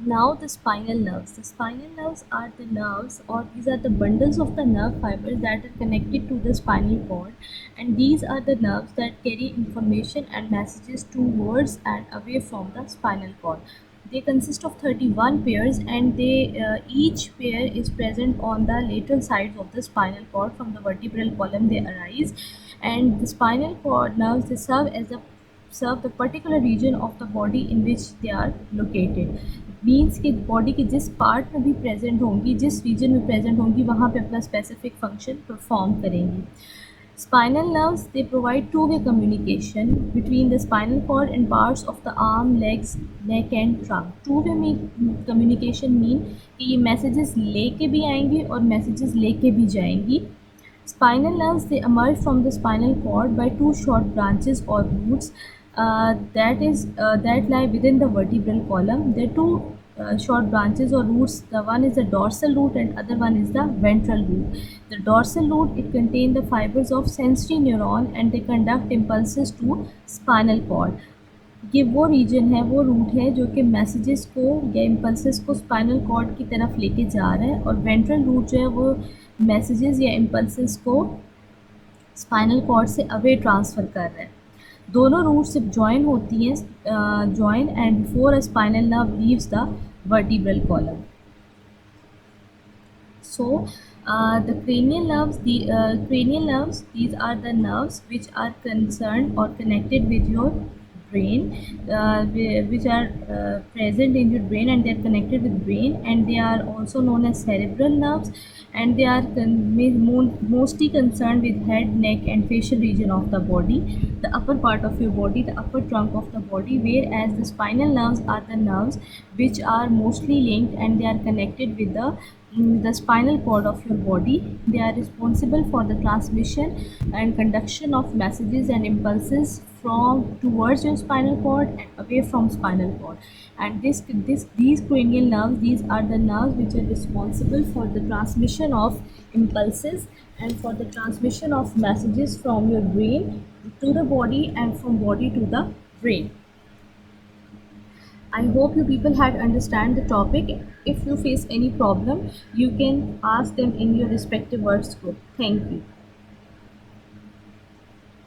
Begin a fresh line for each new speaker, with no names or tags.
Now the spinal nerves. The spinal nerves are the nerves, or these are the bundles of the nerve fibers that are connected to the spinal cord, and these are the nerves that carry information and messages towards and away from the spinal cord. They consist of 31 pairs, and each pair is present on the lateral sides of the spinal cord. From the vertebral column they arise, and the spinal cord nerves, they serve the particular region of the body in which they are located. Means कि body के जिस part में भी present होंगी, जिस reason में present होंगी, वहाँ पे अपना स्पेसिफिक फंक्शन परफॉर्म करेंगी. Spinal nerves, they provide two-way communication between the spinal cord and parts of the arm, legs, neck and trunk. Two-way में communication mean कि ये messages लेके भी आएंगी और messages लेके भी जाएंगी. Spinal nerves, they emerge from the spinal cord by two short branches or roots that lie within the vertebral column. There are two short branches or roots. The one is the dorsal root and other one is the ventral root. The dorsal root, it contains the fibers of sensory neuron and they conduct impulses to spinal cord. ये वो reason है, वो root है जो कि messages को या impulses को स्पाइनल कॉर्ड की तरफ लेके जा रहा है, और वेंट्रल रूट जो है वो मैसेजेस या इम्पल्सेस को स्पाइनल कॉर्ड से अवे ट्रांसफ़र कर रहा है. दोनों रूट्स जब ज्वाइन होती हैं, join and before a spinal nerve leaves the vertebral column. So the cranial nerves, these are the nerves which are concerned or connected with your brain, which are present in your brain, and they are connected with brain, and they are also known as cerebral nerves, and they are mostly concerned with head, neck and facial region of the body, the upper part of your body, the upper trunk of the body, whereas the spinal nerves are the nerves which are mostly linked and they are connected with the spinal cord of your body. They are responsible for the transmission and conduction of messages and impulses from towards your spinal cord and away from spinal cord. And these cranial nerves, these are the nerves which are responsible for the transmission of impulses and for the transmission of messages from your brain to the body and from body to the brain. I hope you people had understand the topic. If you face any problem, you can ask them in your respective words group. Thank you.